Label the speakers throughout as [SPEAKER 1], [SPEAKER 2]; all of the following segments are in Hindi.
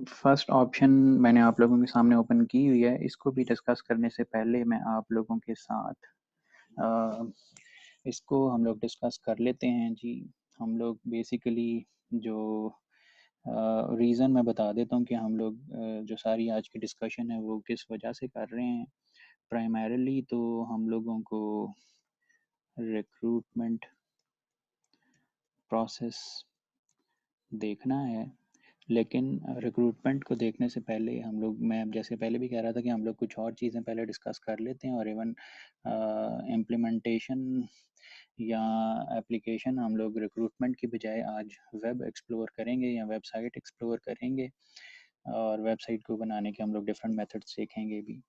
[SPEAKER 1] फर्स्ट ऑप्शन मैंने आप लोगों के सामने ओपन की हुई है। इसको भी डिस्कस करने से पहले मैं आप लोगों के साथ अ, इसको हम लोग डिस्कस कर लेते हैं जी। हम लोग बेसिकली जो रीज़न मैं बता देता हूँ कि हम लोग जो सारी आज की डिस्कशन है वो किस वजह से कर रहे हैं। प्राइमरीली तो हम लोगों को रिक्रूटमेंट प्रोसेस देखना है, लेकिन रिक्रूटमेंट को देखने से पहले हम लोग, मैं जैसे पहले भी कह रहा था कि हम लोग कुछ और चीज़ें पहले डिस्कस कर लेते हैं और इवन इम्प्लीमेंटेशन या एप्लीकेशन हम लोग रिक्रूटमेंट की बजाय आज वेब एक्सप्लोर करेंगे या वेबसाइट एक्सप्लोर करेंगे, और वेबसाइट को बनाने के हम लोग डिफरेंट मेथड्स सीखेंगे भी।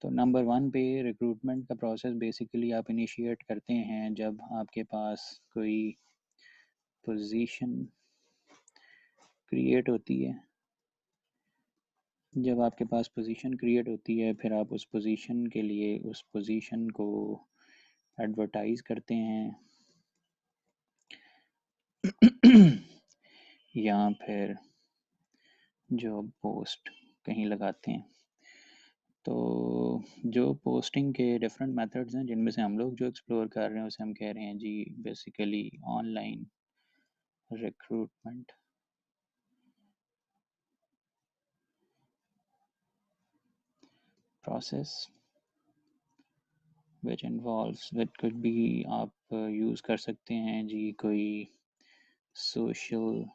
[SPEAKER 1] तो नंबर वन पे रिक्रूटमेंट का प्रोसेस बेसिकली आप इनिशिएट करते हैं जब आपके पास कोई पोजीशन क्रिएट होती है। जब आपके पास पोजीशन क्रिएट होती है, फिर आप उस पोजीशन के लिए उस पोजीशन को एडवर्टाइज करते हैं या फिर जॉब पोस्ट कहीं लगाते हैं। तो जो पोस्टिंग के डिफरेंट मेथड्स हैं जिनमें से हम लोग जो एक्सप्लोर कर रहे हैं उसे हम कह रहे हैं जी basically online recruitment process which involves, which could be, आप यूज़ कर सकते हैं जी कोई सोशल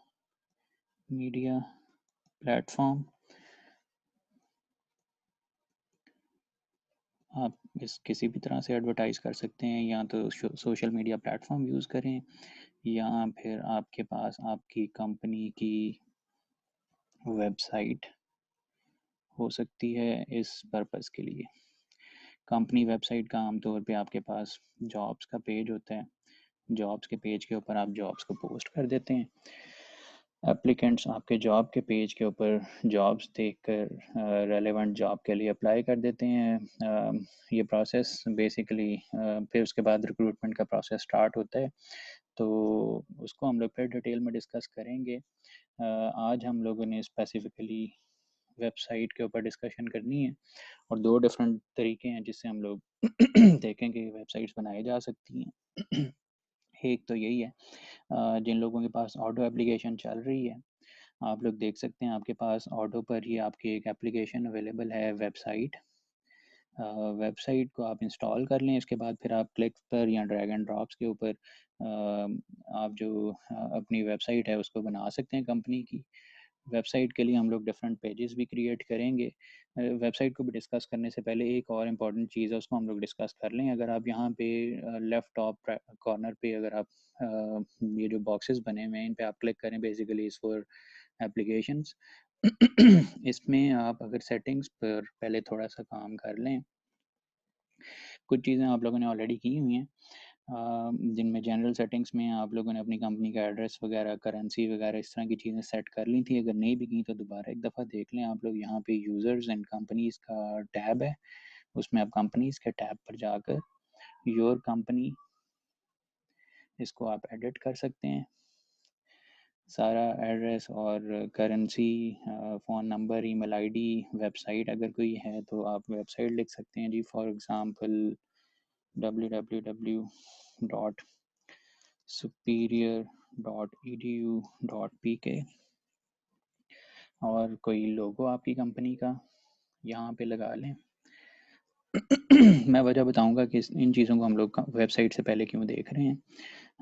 [SPEAKER 1] मीडिया प्लेटफॉर्म। आप इस किसी भी तरह से एडवर्टाइज़ कर सकते हैं, या तो सोशल मीडिया प्लेटफॉर्म यूज़ करें या फिर आपके पास आपकी कंपनी की वेबसाइट हो सकती है इस पर्पज़ के लिए। कंपनी वेबसाइट का आमतौर पे आपके पास जॉब्स का पेज होता है। जॉब्स के पेज के ऊपर आप जॉब्स को पोस्ट कर देते हैं। एप्लीकेंट्स आपके जॉब के पेज के ऊपर जॉब्स देखकर रेलेवेंट जॉब के लिए अप्लाई कर देते हैं। ये प्रोसेस बेसिकली फिर उसके बाद रिक्रूटमेंट का प्रोसेस स्टार्ट होता है, तो उसको हम लोग फिर डिटेल में डिस्कस करेंगे। आज हम लोगों ने स्पेसिफिकली वेबसाइट के ऊपर डिस्कशन करनी है, और दो डिफरेंट तरीके हैं जिससे हम लोग देखें कि वेबसाइट्स बनाई जा सकती हैं। एक तो यही है, जिन लोगों के पास ऑटो एप्लीकेशन चल रही है, आप लोग देख सकते हैं आपके पास ऑटो पर ही आपकी एक एप्लीकेशन अवेलेबल है वेबसाइट। वेबसाइट को आप इंस्टॉल कर लें, इसके बाद फिर आप क्लिक पर या ड्रैग एंड ड्रॉप्स के ऊपर आप जो अपनी वेबसाइट है उसको बना सकते हैं कंपनी की। वेबसाइट के लिए हम लोग डिफरेंट पेजेस भी क्रिएट करेंगे। वेबसाइट को भी डिस्कस करने से पहले एक और इम्पॉर्टेंट चीज़ है, उसको हम लोग डिस्कस कर लें। अगर आप यहाँ पे लेफ़्ट टॉप कॉर्नर पे अगर आप ये जो बॉक्सेस बने हुए हैं इन पे आप क्लिक करें, बेसिकली इज़ फॉर एप्लीकेशंस। इसमें आप अगर सेटिंग्स पर पहले थोड़ा सा काम कर लें, कुछ चीज़ें आप लोगों ने ऑलरेडी की हुई हैं, जिनमें जनरल सेटिंग्स में आप लोगों ने अपनी कंपनी का एड्रेस वगैरह, करेंसी वगैरह इस तरह की चीज़ें सेट कर ली थी। अगर नहीं भी की तो दोबारा एक दफ़ा देख लें आप लोग। यहाँ पे यूज़र्स एंड कंपनीज़ का टैब है, उसमें आप कंपनीज़ के टैब पर जाकर योर कंपनी, इसको आप एडिट कर सकते हैं। सारा एड्रेस और currency, phone number, email ID, website अगर कोई है तो आप वेबसाइट लिख सकते हैं जी, फॉर एग्ज़ाम्पल www.superior.edu.pk, और कोई लोगो आपकी कंपनी का यहाँ पे लगा लें। मैं वजह बताऊंगा कि इन चीज़ों को हम लोग वेबसाइट से पहले क्यों देख रहे हैं।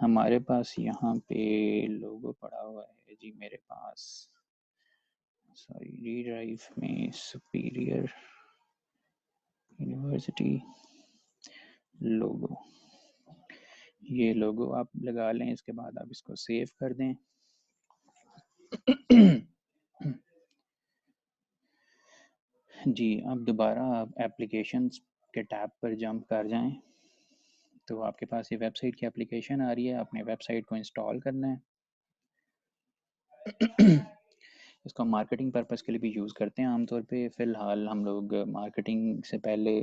[SPEAKER 1] हमारे पास यहाँ पे लोगो पड़ा हुआ है जी, मेरे पास सॉरी डी ड्राइव में सुपीरियर यूनिवर्सिटी लोगो, ये लोगो आप लगा लें। इसके बाद आप इसको सेव कर दें। जी, अब दोबारा आप एप्लीकेशंस के टैब पर जंप कर जाएं, तो आपके पास ये वेबसाइट की एप्लीकेशन आ रही है। आपने वेबसाइट को इंस्टॉल करना है। इसको मार्केटिंग पर्पज़ के लिए भी यूज़ करते हैं आमतौर पे। फ़िलहाल हम लोग मार्केटिंग से पहले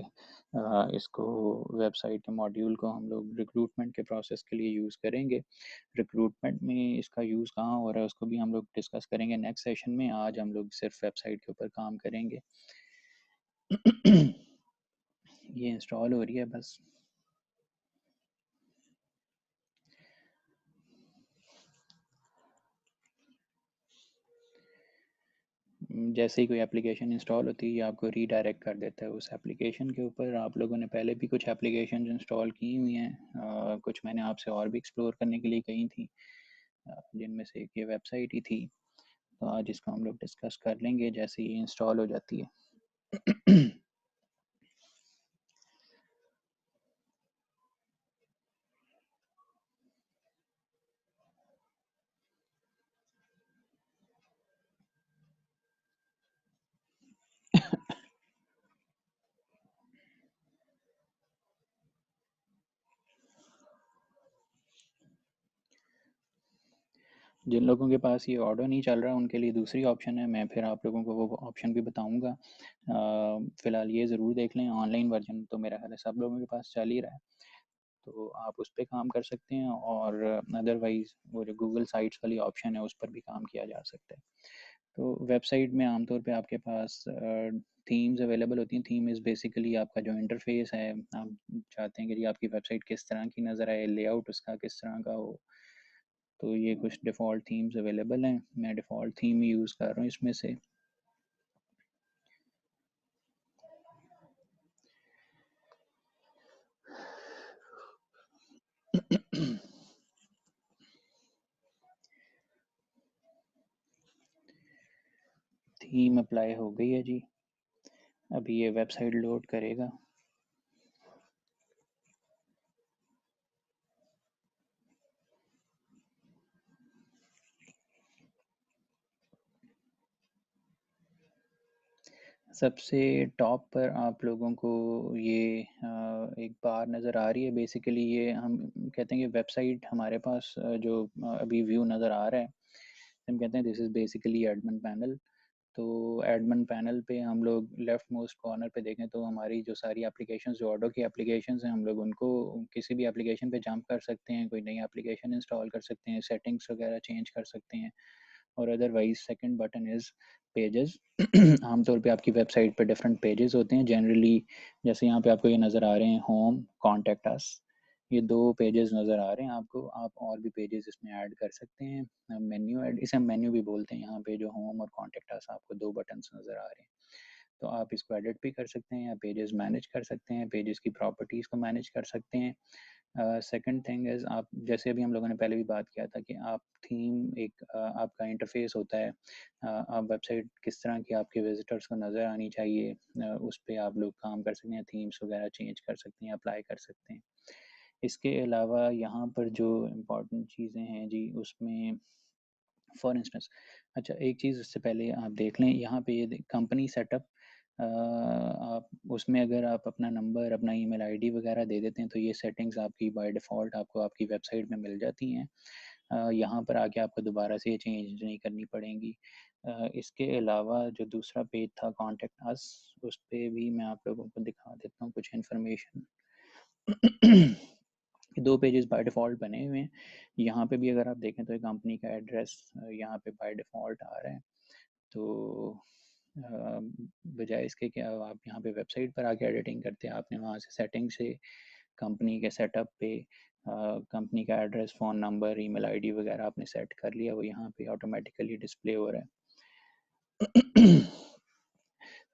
[SPEAKER 1] इसको वेबसाइट के मॉड्यूल को हम लोग रिक्रूटमेंट के प्रोसेस के लिए यूज़ करेंगे। रिक्रूटमेंट में इसका यूज़ कहाँ हो रहा है उसको भी हम लोग डिस्कस करेंगे नेक्स्ट सेशन में। आज हम लोग सिर्फ वेबसाइट के ऊपर काम करेंगे। ये इंस्टॉल हो रही है बस। जैसे ही कोई एप्लीकेशन इंस्टॉल होती है ये आपको रीडायरेक्ट कर देता है उस एप्लीकेशन के ऊपर। आप लोगों ने पहले भी कुछ एप्लीकेशन इंस्टॉल की हुई हैं, कुछ मैंने आपसे और भी एक्सप्लोर करने के लिए कही थी, जिनमें से एक ये वेबसाइट ही थी। तो आज इसको हम लोग डिस्कस कर लेंगे जैसे ये इंस्टॉल हो जाती है। जिन लोगों के पास ये ऑडो नहीं चल रहा उनके लिए दूसरी ऑप्शन है, मैं फिर आप लोगों को वो ऑप्शन भी बताऊंगा। फ़िलहाल ये ज़रूर देख लें, ऑनलाइन वर्जन तो मेरा ख्याल है सब लोगों के पास चल ही रहा है, तो आप उस पर काम कर सकते हैं। और अदरवाइज़ वो जो गूगल साइट्स वाली ऑप्शन है उस पर भी काम किया जा सकता है। तो वेबसाइट में आमतौर पे आपके पास थीम्स अवेलेबल होती हैं। थीम इज़ बेसिकली आपका जो इंटरफेस है, आप चाहते हैं कि जी आपकी वेबसाइट किस तरह की नज़र आए, लेआउट उसका किस तरह का हो। तो ये कुछ डिफ़ॉल्ट थीम्स अवेलेबल हैं, मैं डिफ़ॉल्ट थीम ही यूज़ कर रहा हूँ इसमें से। थीम अप्लाई हो गई है जी, अभी ये वेबसाइट लोड करेगा। सबसे टॉप पर आप लोगों को ये एक बार नज़र आ रही है। बेसिकली ये हम कहते हैं कि वेबसाइट हमारे पास जो अभी व्यू नज़र आ रहा है, हम कहते हैं this is basically admin panel. तो एडमिन पैनल पे हम लोग लेफ़्ट मोस्ट कॉर्नर पे देखें तो हमारी जो सारी एप्लीकेशंस जो ऑडो की एप्लीकेशंस हैं, हम लोग उनको किसी भी एप्लीकेशन पे जंप कर सकते हैं, कोई नई एप्लीकेशन इंस्टॉल कर सकते हैं, सेटिंग्स वगैरह चेंज कर सकते हैं। और otherwise second button is pages. आमतौर पे आपकी वेबसाइट पे डिफरेंट पेजेस होते हैं जनरली, जैसे यहाँ पे आपको ये नज़र आ रहे हैं होम, कॉन्टेक्ट अस, ये दो पेजेस नज़र आ रहे हैं आपको। आप और भी पेजेस इसमें ऐड कर सकते हैं। मेन्यू ऐड, इसे हम मेन्यू भी बोलते हैं। यहाँ पे जो होम और कॉन्टेक्ट अस आपको दो बटन्स नज़र आ रहे हैं, तो आप इसको एडिट भी कर सकते हैं या पेजेस मैनेज कर सकते हैं, पेजेस की प्रॉपर्टीज़ को मैनेज कर सकते हैं। सेकंड थिंग इज़, आप जैसे अभी हम लोगों ने पहले भी बात किया था कि आप थीम एक आपका इंटरफेस होता है। आप वेबसाइट किस तरह की आपके विजिटर्स को नज़र आनी चाहिए, उस पे आप लोग काम कर सकते हैं, थीम्स वगैरह चेंज कर सकते हैं, अप्लाई कर सकते हैं। इसके अलावा यहाँ पर जो इम्पोर्टेंट चीज़ें हैं जी उसमें फॉर इंस्टेंस, अच्छा एक चीज़ उससे पहले आप देख लें, यहाँ पे ये कंपनी सेटअप, आप उसमें अगर आप अपना नंबर, अपना ईमेल आईडी वगैरह दे देते हैं तो ये सेटिंग्स आपकी बाय डिफ़ॉल्ट आपको आपकी वेबसाइट में मिल जाती हैं। यहाँ पर आके आपको दोबारा से ये चेंज नहीं करनी पड़ेंगी। इसके अलावा जो दूसरा पेज था कॉन्टेक्ट अस, उस पे भी मैं आप लोगों को दिखा देता हूँ कुछ इन्फॉर्मेशन। दो पेजेस बाय डिफ़ॉल्ट बने हुए हैं। यहाँ पे भी अगर आप देखें तो एक कंपनी का एड्रेस यहाँ पे बाय डिफ़ॉल्ट आ रहा है। तो बजाय इसके कि आप यहाँ पे वेबसाइट पर आके एडिटिंग करते हैं, आपने वहाँ से सेटिंग से कंपनी के सेटअप पे कंपनी का address, phone number, email ID वगैरह आपने सेट कर लिया, वो यहाँ पे ऑटोमेटिकली डिस्प्ले हो रहा है।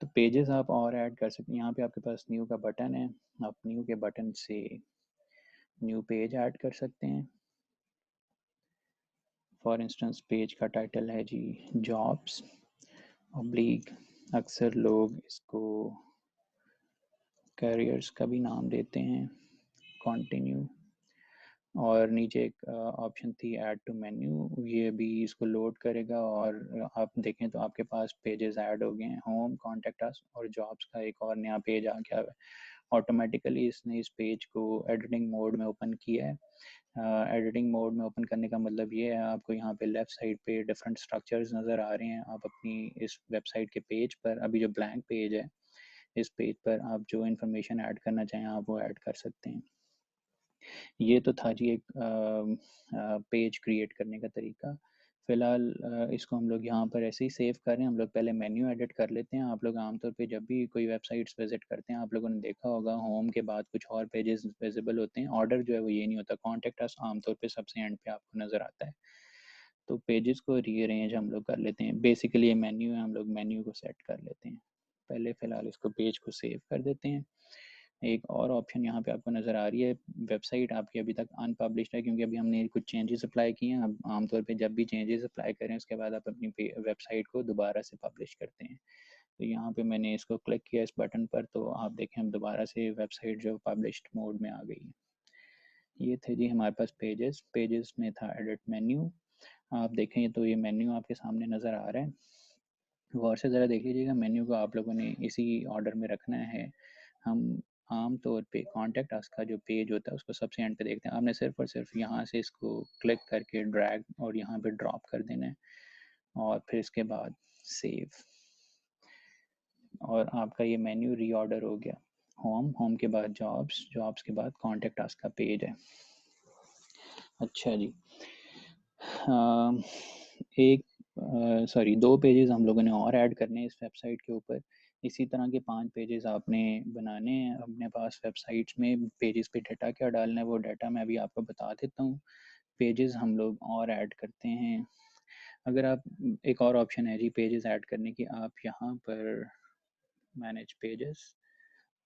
[SPEAKER 1] तो पेजेस आप और ऐड कर सकते हैं। यहाँ पे आपके पास न्यू का बटन है, आप न्यू के बटन से न्यू पेज ऐड कर सकते हैं। फॉर इंस्टेंस पेज का टाइटल है जी जॉब्स ऑब्लिक, अक्सर लोग इसको कैरियर्स का भी नाम देते हैं, कंटिन्यू। और नीचे एक ऑप्शन थी ऐड टू मेन्यू, ये भी इसको लोड करेगा और आप देखें तो आपके पास पेजेस ऐड हो गए हैं, होम, कॉन्टेक्ट अस और जॉब्स का एक और नया पेज आ गया है। ऑटोमेटिकली इसने इस पेज को एडिटिंग मोड में ओपन किया है। एडिटिंग मोड में ओपन करने का मतलब ये है, आपको यहाँ पे लेफ़्ट साइड पे डिफरेंट स्ट्रक्चर्स नज़र आ रहे हैं। आप अपनी इस वेबसाइट के पेज पर, अभी जो ब्लैंक पेज है, इस पेज पर आप जो इन्फॉर्मेशन ऐड करना चाहें आप वो ऐड कर सकते हैं। ये तो था जी एक पेज क्रिएट करने का तरीका। फ़िलहाल इसको हम लोग यहाँ पर ऐसे ही सेव कर रहे हैं। हम लोग पहले मेन्यू एडिट कर लेते हैं। आप लोग आमतौर पे जब भी कोई वेबसाइट्स विज़िट करते हैं, आप लोगों ने देखा होगा होम के बाद कुछ और पेजेस विजिबल होते हैं। ऑर्डर जो है वो ये नहीं होता। कॉन्टैक्ट अस आमतौर पे सबसे एंड पे आपको नज़र आता है। तो पेजेस को रीअरेंज हम लोग कर लेते हैं। बेसिकली ये मेन्यू है, हम लोग मेन्यू को सेट कर लेते हैं। पहले फ़िलहाल इसको पेज को सेव कर देते हैं। एक और ऑप्शन यहाँ पे आपको नज़र आ रही है, वेबसाइट आपकी अभी तक अनपब्लिश्ड है क्योंकि अभी हमने कुछ चेंजेस अप्लाई किए हैं। अब आमतौर पे जब भी चेंजेस अप्लाई करें उसके बाद आप अपनी वेबसाइट को दोबारा से पब्लिश करते हैं। तो यहाँ पे मैंने इसको क्लिक किया इस बटन पर, तो आप देखें हम दोबारा से वेबसाइट जो पब्लिश्ड मोड में आ गई है। ये थे जी हमारे पास पेजेस। पेजेस में था एडिट मेन्यू। आप देखें तो ये मेन्यू आपके सामने नज़र आ रहा है। गौर से ज़रा देख लीजिएगा, मेन्यू को आप लोगों ने इसी ऑर्डर में रखना है। हम आम तौर पे कॉन्टैक्ट अस का जो पेज होता है उसको सबसे एंड पे देखते हैं। आपने सिर्फ और सिर्फ यहाँ से इसको क्लिक करके ड्रैग और यहाँ पे ड्रॉप कर देना है और फिर इसके बाद सेव, और आपका ये मेन्यू रीऑर्डर हो गया। होम, होम के बाद जॉब्स, जॉब्स के बाद कॉन्टैक्ट अस का पेज है। अच्छा जी, एक सॉरी 2 पेजेस हम लोगों ने और ऐड करने हैं इस वेबसाइट के ऊपर। इसी तरह के 5 पेजेस आपने बनाने हैं अपने पास वेबसाइट्स में। पेजेस पे डाटा क्या डालना है वो डाटा मैं अभी आपको बता देता हूँ। पेजेस हम लोग और ऐड करते हैं। अगर आप, एक और ऑप्शन है जी पेजेस ऐड करने की, आप यहाँ पर मैनेज पेजेस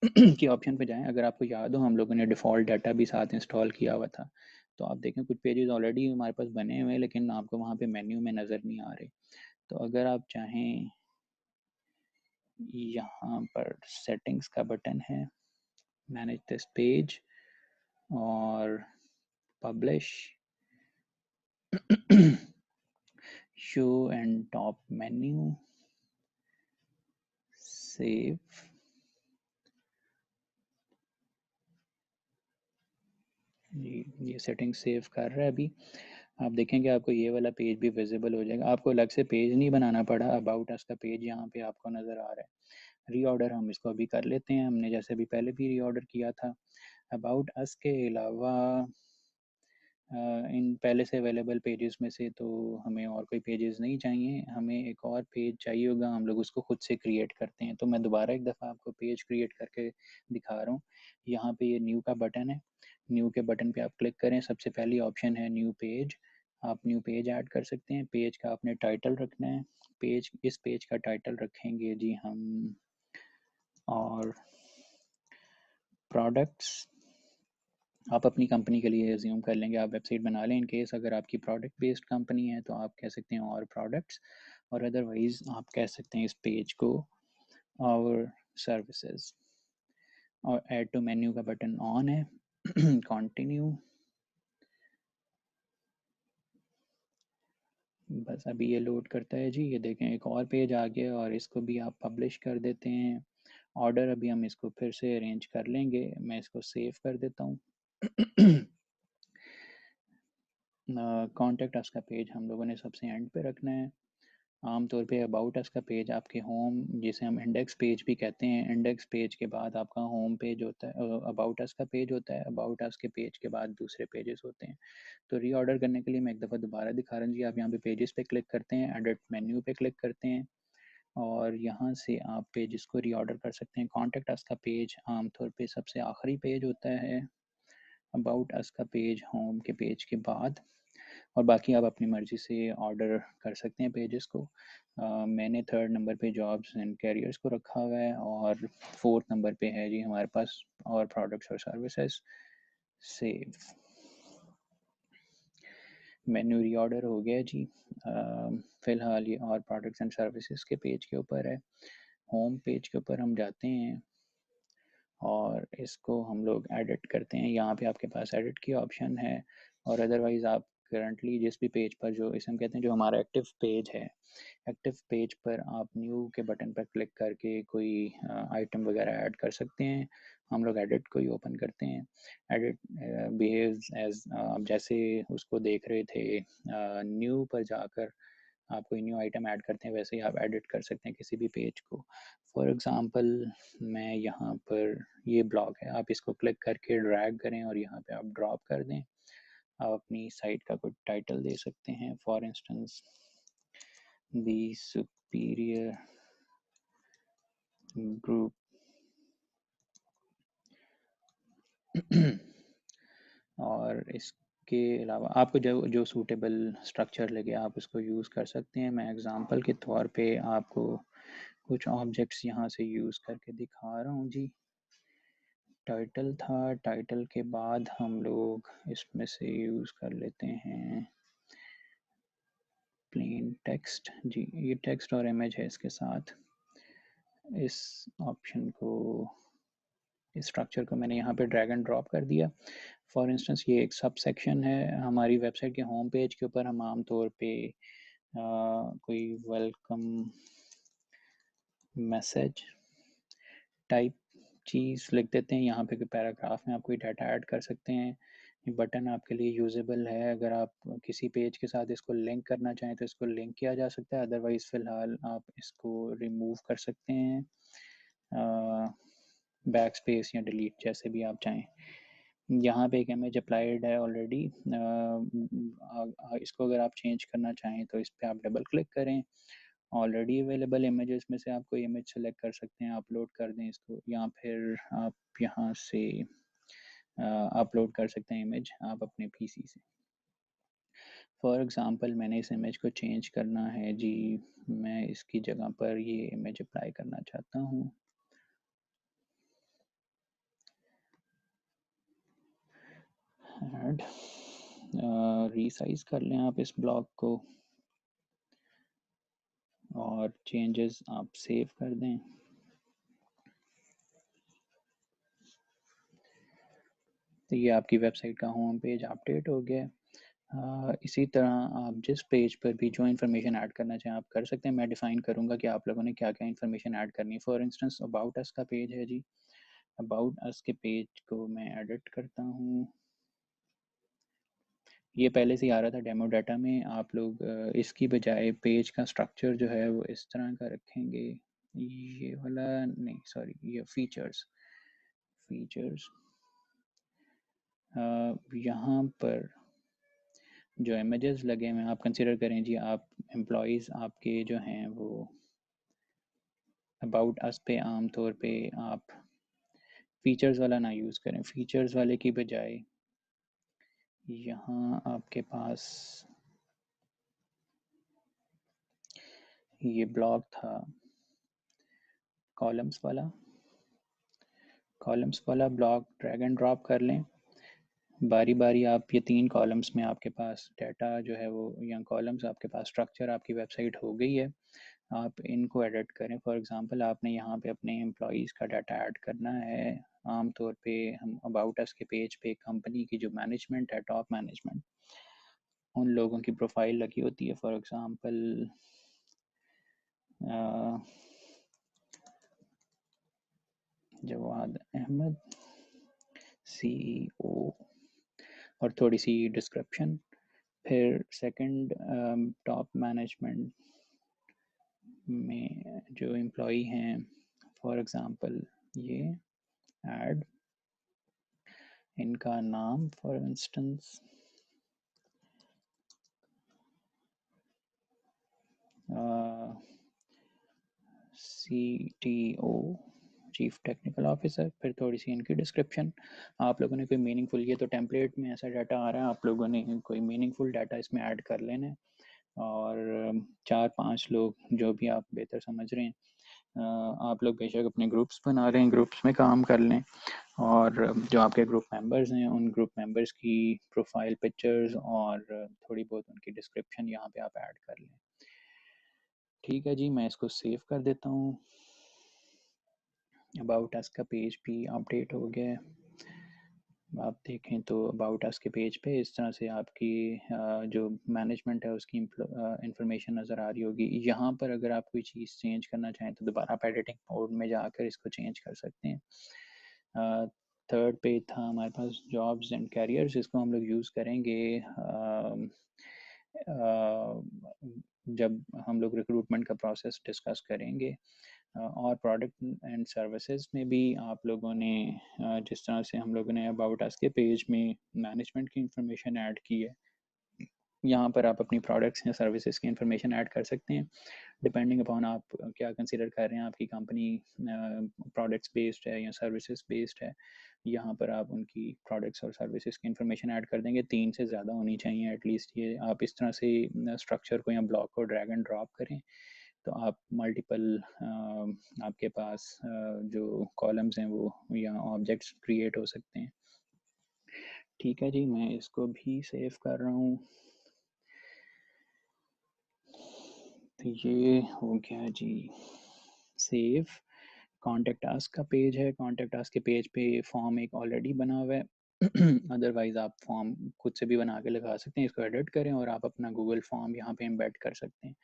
[SPEAKER 1] के ऑप्शन पे जाएं। अगर आपको याद हो हम लोगों ने डिफ़ॉल्ट डाटा भी साथ इंस्टॉल किया हुआ था। तो आप देखें कुछ पेजेस ऑलरेडी हमारे पास बने हुए हैं लेकिन आपको वहाँ पे मेन्यू में नज़र नहीं आ रहे। तो अगर आप चाहें, यहाँ पर सेटिंग्स का बटन है, मैनेज दिस पेज और publish, show and top menu, save. जी ये सेटिंग सेव कर रहा है अभी। आप देखेंगे आपको ये वाला पेज भी विजिबल हो जाएगा। आपको अलग से पेज नहीं बनाना पड़ा, अबाउट अस का पेज यहाँ पे आपको नज़र आ रहा है। रीऑर्डर हम इसको अभी कर लेते हैं, हमने जैसे अभी पहले भी रीऑर्डर किया था। अबाउट अस के अलावा इन पहले से अवेलेबल पेजेस में से तो हमें और कोई पेजेस नहीं चाहिए। हमें एक और पेज चाहिए होगा, हम लोग उसको खुद से क्रिएट करते हैं। तो मैं दोबारा एक दफ़ा आपको पेज क्रिएट करके दिखा रहा हूँ। यहाँ पे ये न्यू का बटन है, न्यू के बटन पे आप क्लिक करें। सबसे पहली ऑप्शन है न्यू पेज। आप न्यू पेज ऐड कर सकते हैं। पेज का आपने टाइटल रखना है। इस पेज का टाइटल रखेंगे जी हम और प्रोडक्ट्स। आप अपनी कंपनी के लिए एज्यूम कर लेंगे, आप वेबसाइट बना लें। इन केस अगर आपकी प्रोडक्ट बेस्ड कंपनी है तो आप कह सकते हैं और प्रोडक्ट्स, और अदरवाइज आप कह सकते हैं इस पेज को और सर्विसेज। और ऐड टू मेन्यू का बटन ऑन है। कंटिन्यू। बस अभी ये लोड करता है जी। ये देखें एक और पेज आ गया और इसको भी आप पब्लिश कर देते हैं। ऑर्डर अभी हम इसको फिर से अरेंज कर लेंगे। मैं इसको सेव कर देता हूँ। कॉन्टैक्ट अस का पेज हम लोगों ने सबसे एंड पे रखना है। आमतौर पे अबाउट अस का पेज आपके होम, जिसे हम इंडेक्स पेज भी कहते हैं, इंडेक्स पेज के बाद आपका होम पेज होता है, अबाउट अस का पेज होता है। अबाउट अस के पेज के बाद दूसरे पेजेस होते हैं। तो रीऑर्डर करने के लिए मैं एक दफ़ा दोबारा दिखा रहा हूँ जी। आप यहाँ पे पेजेस पे क्लिक करते हैं, एडिट मेन्यू पे क्लिक करते हैं और यहाँ से आप पेजेस को रीऑर्डर कर सकते हैं। कॉन्टैक्ट अस का पेज आमतौर पे सबसे आखिरी पेज होता है, अबाउट अस का पेज होम के पेज के बाद, और बाकी आप अपनी मर्ज़ी से ऑर्डर कर सकते हैं पेजेस को। मैंने थर्ड नंबर पे जॉब्स एंड कैरियर्स को रखा हुआ है और फोर्थ नंबर पे है जी हमारे पास और प्रोडक्ट्स और सर्विसेज। सेव। मेन्यू रीऑर्डर हो गया जी। फ़िलहाल ये और प्रोडक्ट्स एंड सर्विसेज के पेज के ऊपर है। होम पेज के ऊपर हम जाते हैं और इसको हम लोग एडिट करते हैं। यहाँ पे आपके पास एडिट की ऑप्शन है और अदरवाइज़ आप करंटली जिस भी पेज पर, जो इसे हम कहते हैं जो हमारा एक्टिव पेज है, एक्टिव पेज पर आप न्यू के बटन पर क्लिक करके कोई आइटम वगैरह ऐड कर सकते हैं। हम लोग एडिट को ही ओपन करते हैं। एडिट बिहेव्स एज, आप जैसे उसको देख रहे थे न्यू पर जाकर आप कोई न्यू आइटम ऐड करते हैं, वैसे ही आप एडिट कर सकते हैं किसी भी पेज को। फॉर एग्ज़ाम्पल मैं यहाँ पर, ये ब्लॉग है, आप इसको क्लिक करके ड्रैग करें और यहाँ पे आप ड्रॉप कर दें। आप अपनी साइट का कोई टाइटल दे सकते हैं, for instance the superior group और इसके अलावा आपको जो जो सूटेबल स्ट्रक्चर लगे आप उसको यूज़ कर सकते हैं। मैं एग्ज़ाम्पल के तौर पे आपको कुछ ऑब्जेक्ट्स यहाँ से यूज़ करके दिखा रहा हूँ जी। टाइटल था, टाइटल के बाद हम लोग इसमें से यूज़ कर लेते हैं प्लेन टेक्स्ट जी। ये टेक्स्ट और इमेज है इसके साथ। इस ऑप्शन को, इस स्ट्रक्चर को मैंने यहाँ पे ड्रैग एंड ड्रॉप कर दिया। फॉर इंस्टेंस ये एक सब सेक्शन है हमारी वेबसाइट के होम पेज के ऊपर। हम आम तौर पे कोई वेलकम मैसेज टाइप चीज़ लिख देते हैं। यहाँ पे कोई पैराग्राफ में आप कोई डाटा ऐड कर सकते हैं। ये बटन आपके लिए यूजेबल है। अगर आप किसी पेज के साथ इसको लिंक करना चाहें तो इसको लिंक किया जा सकता है, अदरवाइज़ फ़िलहाल आप इसको रिमूव कर सकते हैं बैक स्पेस या डिलीट, जैसे भी आप चाहें। यहाँ पे एक इमेज अप्लाइड है ऑलरेडी। इसको अगर आप चेंज करना चाहें तो इस पर आप डबल क्लिक करें। ऑलरेडी अवेलेबल इमेजेस में से आप कोई इमेज सेलेक्ट कर सकते हैं, अपलोड कर दें इसको, या फिर आप यहाँ से अपलोड कर सकते हैं इमेज आप अपने पीसी से। फॉर एग्ज़ाम्पल मैंने इस इमेज को चेंज करना है जी, मैं इसकी जगह पर ये इमेज अप्लाई करना चाहता हूँ। एड रीसाइज कर लें आप इस ब्लॉक को और चेंजेस आप सेव कर दें। तो ये आपकी वेबसाइट का होम पेज अपडेट हो गया। इसी तरह आप जिस पेज पर भी जो इन्फॉर्मेशन ऐड करना चाहें आप कर सकते हैं। मैं डिफ़ाइन करूँगा कि आप लोगों ने क्या क्या इन्फॉर्मेशन ऐड करनी है। फॉर इंस्टेंस अबाउट अस का पेज है जी, अबाउट अस के पेज को मैं एडिट करता हूँ। ये पहले से ही आ रहा था डेमो डाटा में। आप लोग इसकी बजाय पेज का स्ट्रक्चर जो है वो इस तरह का रखेंगे। ये वाला नहीं, सॉरी, ये फीचर्स, फीचर्स यहाँ पर जो इमेजेस लगे हुए हैं आप कंसिडर करें जी। आप एम्प्लॉयज़ आपके जो हैं वो अबाउट अस पे आम तौर पे आप फीचर्स वाला ना यूज़ करें। फीचर्स वाले की बजाय यहाँ आपके पास ये ब्लॉक था कॉलम्स वाला, कॉलम्स वाला ब्लॉक ड्रैग एंड ड्रॉप कर लें। बारी बारी आप ये 3 कॉलम्स में आपके पास डाटा जो है वो, या कॉलम्स आपके पास स्ट्रक्चर आपकी वेबसाइट हो गई है। आप इनको एडिट करें। फॉर एग्जांपल आपने यहाँ पे अपने एम्प्लॉयज़ का डाटा ऐड करना है। आम तौर पे हम अबाउट अस के पेज पे कंपनी की जो मैनेजमेंट है, टॉप मैनेजमेंट, उन लोगों की प्रोफाइल लगी होती है। For example Jawad Ahmad CEO, और थोड़ी सी डिस्क्रिप्शन। फिर सेकंड टॉप मैनेजमेंट में जो एम्प्लॉई हैं, फॉर एग्जांपल ये ऐड इनका नाम, for instance CTO, chief technical officer. फिर थोड़ी सी इनकी डिस्क्रिप्शन। आप लोगों ने कोई मीनिंगफुल, ये तो टेम्पलेट में ऐसा डाटा आ रहा है, आप लोगों ने कोई मीनिंगफुल डाटा इसमें ऐड कर लेना है। और 4-5 लोग जो भी आप बेहतर समझ रहे हैं, आप लोग बेशक अपने ग्रुप्स बना रहे हैं, ग्रुप्स में काम कर लें, और जो आपके ग्रुप मेंबर्स हैं उन ग्रुप मेंबर्स की प्रोफाइल पिक्चर्स और थोड़ी बहुत उनकी डिस्क्रिप्शन यहाँ पे आप ऐड कर लें। ठीक है जी, मैं इसको सेव कर देता हूँ। अबाउट अस का पेज भी अपडेट हो गया है। आप देखें तो अबाउट अस के पेज पे इस तरह से आपकी जो मैनेजमेंट है उसकी इंफॉर्मेशन नज़र आ रही होगी। यहाँ पर अगर आप कोई चीज़ चेंज करना चाहें तो दोबारा आप एडिटिंग मोड में जाकर इसको चेंज कर सकते हैं। थर्ड पेज था हमारे पास जॉब्स एंड कैरियर्स, इसको हम लोग यूज़ करेंगे जब हम लोग रिक्रूटमेंट का प्रोसेस डिस्कस करेंगे। और प्रोडक्ट एंड सर्विसेज में भी आप लोगों ने जिस तरह से हम लोगों ने अबाउट अस के पेज में मैनेजमेंट की इंफॉर्मेशन ऐड की है, यहाँ पर आप अपनी प्रोडक्ट्स या सर्विसेज की इंफॉर्मेशन ऐड कर सकते हैं डिपेंडिंग अपॉन आप क्या कंसिडर कर रहे हैं। आपकी कंपनी प्रोडक्ट्स बेस्ड है या सर्विसेज बेस्ड है, यहाँ पर आप उनकी प्रोडक्ट्स और सर्विसेज की इंफॉर्मेशन ऐड कर देंगे। 3 से ज़्यादा होनी चाहिए एटलीस्ट। ये आप इस तरह से स्ट्रक्चर को या ब्लॉक को ड्रैग एंड ड्रॉप करें तो आप मल्टीपल आपके पास जो कॉलम्स हैं वो या ऑब्जेक्ट्स क्रिएट हो सकते हैं। ठीक है जी, मैं इसको भी सेव कर रहा हूँ। तो ये हो गया जी सेव। कॉन्टेक्ट अस का पेज है, कॉन्टेक्ट अस के पेज पे फॉर्म एक ऑलरेडी बना हुआ है। अदरवाइज़ आप फॉर्म खुद से भी बना के लगा सकते हैं। इसको एडिट करें और आप अपना गूगल फॉर्म यहाँ पे एम्बेड कर सकते हैं।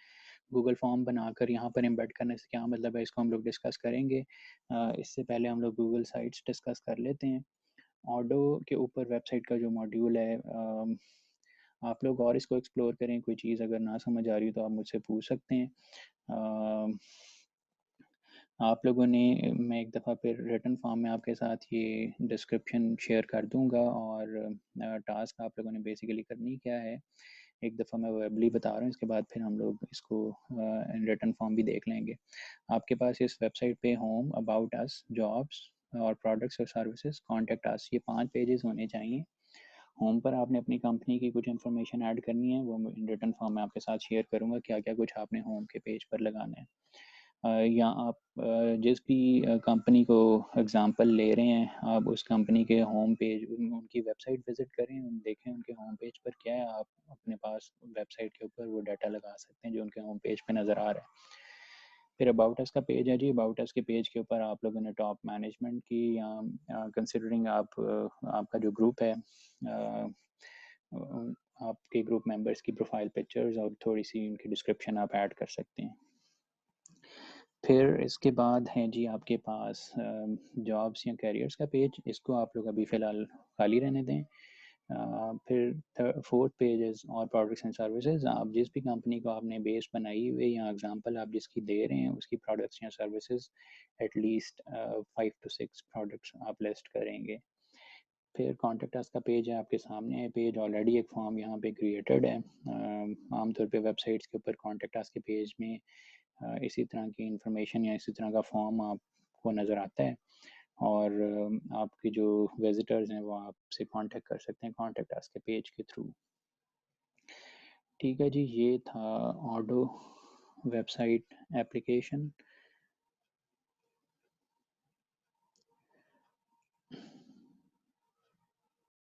[SPEAKER 1] गूगल फॉर्म बनाकर यहाँ पर एम्बेड करने से क्या मतलब है, इसको हम लोग डिस्कस करेंगे। इससे पहले हम लोग गूगल साइट्स डिस्कस कर लेते हैं। ऑडो के ऊपर वेबसाइट का जो मॉड्यूल है, आप लोग और इसको एक्सप्लोर करें। कोई चीज़ अगर ना समझ आ रही हो तो आप मुझसे पूछ सकते हैं। आप लोगों ने मैं एक दफ़ा फिर रिटन फॉर्म में आपके साथ ये डिस्क्रिप्शन शेयर कर दूंगा और टास्क आप लोगों ने बेसिकली करनी क्या है एक दफ़ा मैं वर्बली बता रहा हूँ, इसके बाद फिर हम लोग इसको इन रिटन फॉर्म भी देख लेंगे। आपके पास इस वेबसाइट पे होम, अबाउट अस, जॉब्स और प्रोडक्ट्स और सर्विसेज, कॉन्टेक्ट अस, ये 5 पेजेस होने चाहिए। होम पर आपने अपनी कंपनी की कुछ इन्फॉर्मेशन ऐड करनी है, वो इन रिटन फॉर्म में आपके साथ शेयर करूँगा क्या क्या कुछ आपने होम के पेज पर लगाना है। या आप जिस भी कंपनी को एग्जांपल ले रहे हैं, आप उस कंपनी के होम पेज उनकी वेबसाइट विजिट करें, देखें उनके होम पेज पर क्या है। आप अपने पास वेबसाइट के ऊपर वो डाटा लगा सकते हैं जो उनके होम पेज पे नज़र आ रहा है। फिर अबाउट अस का पेज है जी। अबाउट अस के पेज के ऊपर आप लोगों ने टॉप मैनेजमेंट की या कंसिडरिंग आप आपका जो ग्रुप है, आपके ग्रुप मेंबर्स की प्रोफाइल पिक्चर्स और थोड़ी सी उनकी डिस्क्रिप्शन आप ऐड कर सकते हैं। फिर इसके बाद है जी आपके पास जॉब्स या कैरियर्स का पेज, इसको आप लोग अभी फ़िलहाल खाली रहने दें। फिर फोर्थ पेज इज़ और प्रोडक्ट्स एंड सर्विसेज। आप जिस भी कंपनी को आपने बेस बनाई हुई या एग्जांपल आप जिसकी दे रहे हैं उसकी प्रोडक्ट्स या सर्विसेज एटलीस्ट 5 to 6 प्रोडक्ट्स आप लिस्ट करेंगे। फिर कॉन्टेक्ट अस का पेज है आपके सामने है। पेज ऑलरेडी एक फॉर्म यहाँ पे क्रिएटेड है। आमतौर पे वेबसाइट्स के ऊपर कॉन्टेक्ट अस के पेज में इसी तरह की इंफॉर्मेशन या इसी तरह का फॉर्म आपको नज़र आता है और आपके जो विजिटर्स हैं वो आपसे कांटेक्ट कर सकते हैं कॉन्टेक्ट अस के पेज के थ्रू। ठीक है जी, ये था ऑडो वेबसाइट एप्लीकेशन।